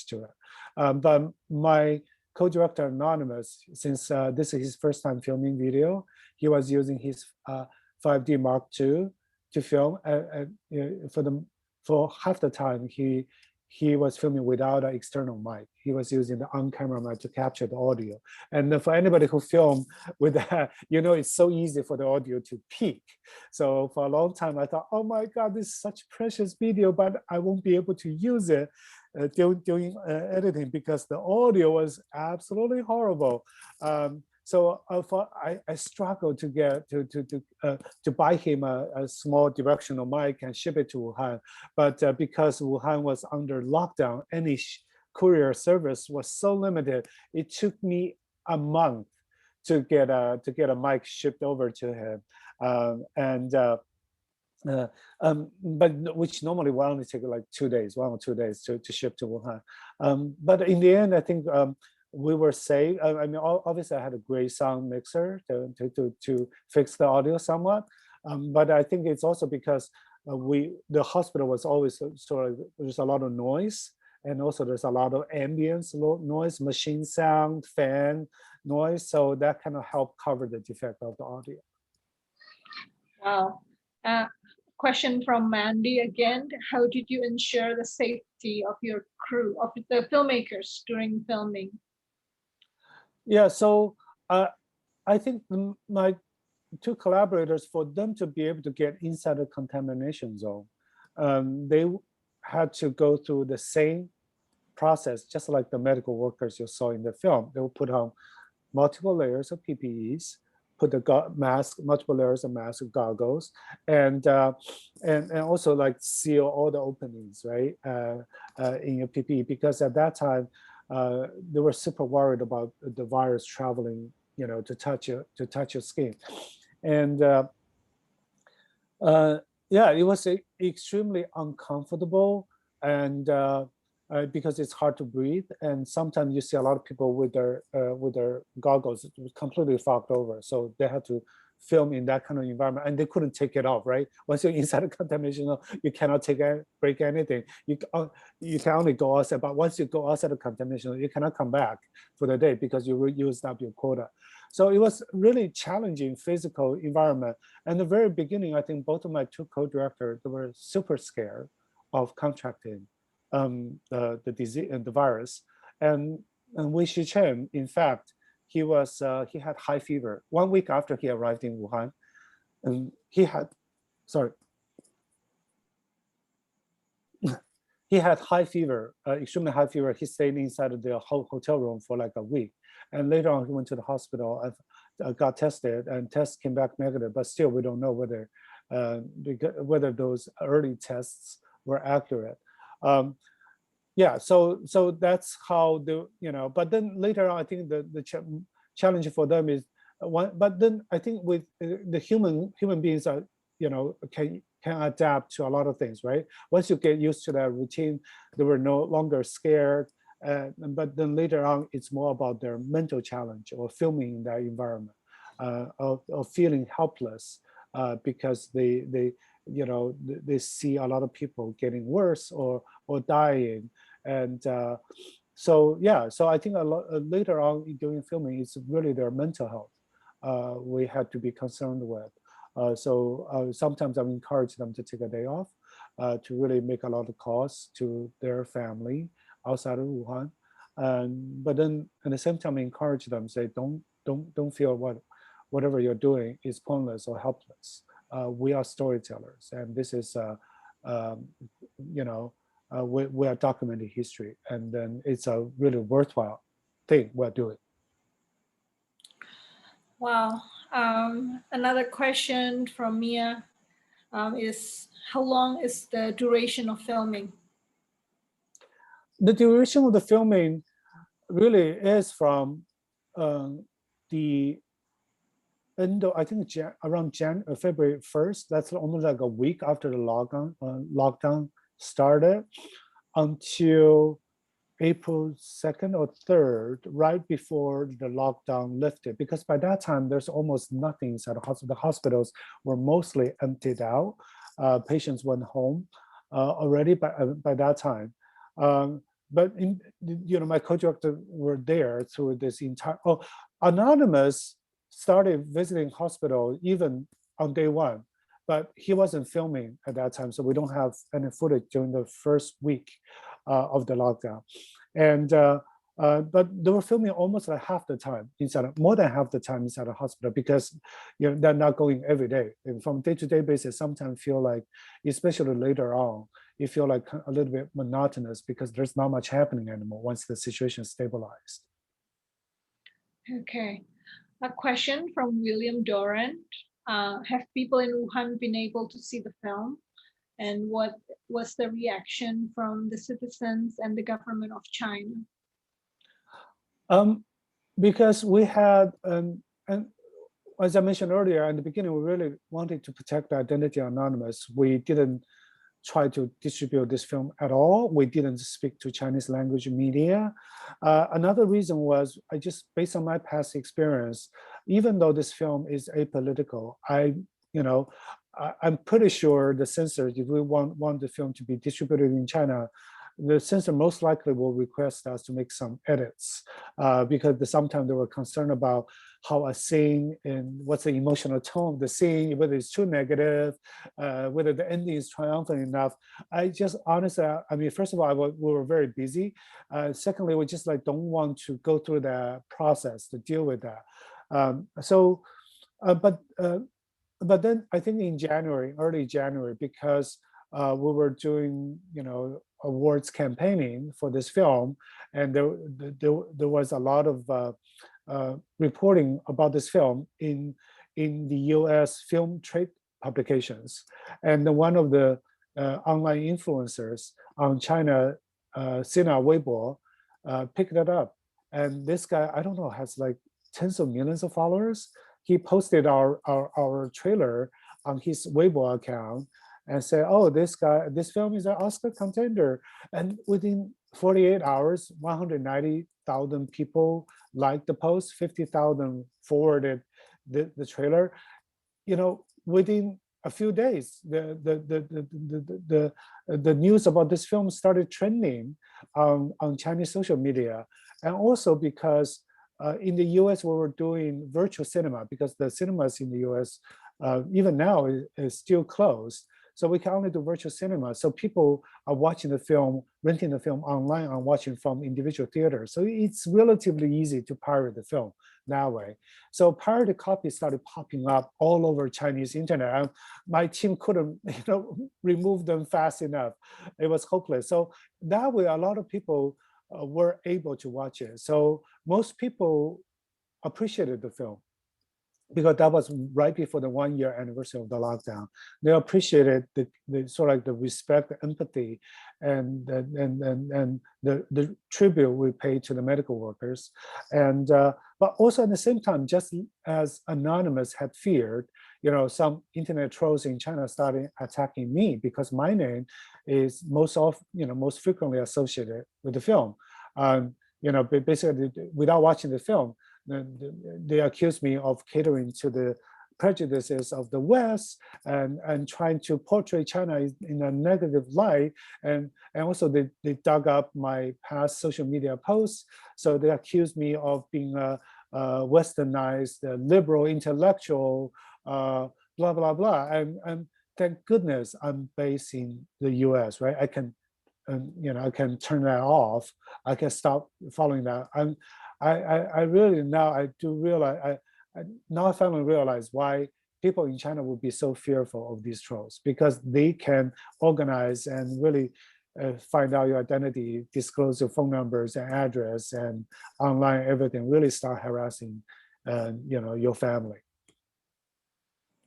to it. But my co-director Anonymous, since this is his first time filming video, he was using his 5D Mark II to film. For half the time, he was filming without an external mic. He was using the on-camera mic to capture the audio. And for anybody who film with that, it's so easy for the audio to peak. So for a long time, I thought, oh my God, this is such precious video, but I won't be able to use it during editing because the audio was absolutely horrible. So I struggled to get to buy him a small directional mic and ship it to Wuhan, but because Wuhan was under lockdown, any courier service was so limited. It took me a month to get a mic shipped over to him, but which normally will only take like 2 days, 1 or 2 days to ship to Wuhan. But in the end, I think. We were safe. I mean, obviously, I had a great sound mixer to fix the audio somewhat, but I think it's also because the hospital was always sort of there's a lot of noise, and also there's a lot of ambience noise, machine sound, fan noise, so that kind of helped cover the defect of the audio. Wow. Question from Mandy again. How did you ensure the safety of your crew, of the filmmakers during filming? Yeah, so I think my 2 collaborators, for them to be able to get inside the contamination zone, they had to go through the same process, just like the medical workers you saw in the film. They will put on multiple layers of PPEs, put the mask, multiple layers of mask, goggles, and also like seal all the openings, right, in your PPE, because at that time, they were super worried about the virus traveling, to touch your skin, and yeah, it was extremely uncomfortable, and because it's hard to breathe, and sometimes you see a lot of people with their goggles completely fogged over, so they had to film in that kind of environment, and they couldn't take it off, right? Once you're inside a contamination, you cannot break anything. You can only go outside, but once you go outside the contamination, you cannot come back for the day because you used up your quota. So it was really challenging physical environment. And the very beginning, I think both of my 2 co-directors, they were super scared of contracting the disease and the virus. And Wei Shichen, in fact, he had high fever 1 week after he arrived in Wuhan, and he had high fever, extremely high fever. He stayed inside of the hotel room for like a week, and later on he went to the hospital and got tested, and tests came back negative. But still, we don't know whether those early tests were accurate. Yeah, so that's how but then later on, I think the challenge for them is but then I think with the human beings are, can adapt to a lot of things, right? Once you get used to that routine, they were no longer scared. But then later on, it's more about their mental challenge or filming in that environment, of feeling helpless because they see a lot of people getting worse or dying. And so I think a lot later on during filming, it's really their mental health we had to be concerned with. So sometimes I encourage them to take a day off to really make a lot of calls to their family outside of Wuhan. But then at the same time, I encourage them, say, don't feel whatever you're doing is pointless or helpless. We are storytellers, and this is we are documenting history, and then it's a really worthwhile thing we're doing. Wow. Another question from Mia is, how long is the duration of filming? The duration of the filming really is from the end of, I think, around February 1st. That's almost like a week after the lockdown started, until April 2nd or 3rd, right before the lockdown lifted. Because by that time, there's almost nothing inside the hospital. The hospitals were mostly emptied out. Patients went home already by that time. but my co-director were there through this entire. Oh, Anonymous started visiting hospital even on day one, but he wasn't filming at that time, so we don't have any footage during the first week of the lockdown. And but they were filming almost like half the time more than half the time inside the hospital, because they're not going every day. And from day-to-day basis, sometimes feel like, especially later on, you feel like a little bit monotonous because there's not much happening anymore once the situation stabilized. Okay. A question from William Dorant. Have people in Wuhan been able to see the film? And what was the reaction from the citizens and the government of China? Because we had, and as I mentioned earlier, in the beginning, we really wanted to protect the identity of Anonymous. We didn't try to distribute this film at all. We didn't speak to Chinese language media. Another reason was, based on my past experience, even though this film is apolitical, I'm pretty sure the censors, if we want the film to be distributed in China, the censor most likely will request us to make some edits, because sometimes they were concerned about how a scene and what's the emotional tone of the scene, whether it's too negative, whether the ending is triumphant enough. Honestly, first of all, we were very busy. Secondly, we just don't want to go through the process to deal with that. But then I think in early January, because we were doing, awards campaigning for this film, and there was a lot of reporting about this film in the U.S. film trade publications, and one of the online influencers on China, Sina Weibo, picked it up, and this guy, I don't know, has like tens of millions of followers. He posted our trailer on his Weibo account and said, "Oh, this film is an Oscar contender." And within 48 hours, 190,000 people liked the post, 50,000 forwarded the trailer. Within a few days, the news about this film started trending on Chinese social media, and also because in the U.S. we were doing virtual cinema, because the cinemas in the U.S. Even now is still closed. So we can only do virtual cinema. So people are watching the film, renting the film online, and watching from individual theaters. So it's relatively easy to pirate the film that way. So pirated copies started popping up all over Chinese internet. And my team couldn't, remove them fast enough. It was hopeless. So that way, a lot of people were able to watch it. So most people appreciated the film, because that was right before the 1-year anniversary of the lockdown. They appreciated the sort of like the respect, the empathy, and the tribute we paid to the medical workers. And but also at the same time, just as Anonymous had feared, some internet trolls in China started attacking me because my name is most frequently associated with the film. Basically, without watching the film, they accused me of catering to the prejudices of the West and trying to portray China in a negative light. And also they dug up my past social media posts. So they accused me of being a westernized, liberal intellectual, blah, blah, blah. And thank goodness I'm based in the US, right? I can turn that off. I can stop following that. I really now I do realize I finally realize why people in China would be so fearful of these trolls, because they can organize and really find out your identity, disclose your phone numbers and address, and online everything, really start harassing your family.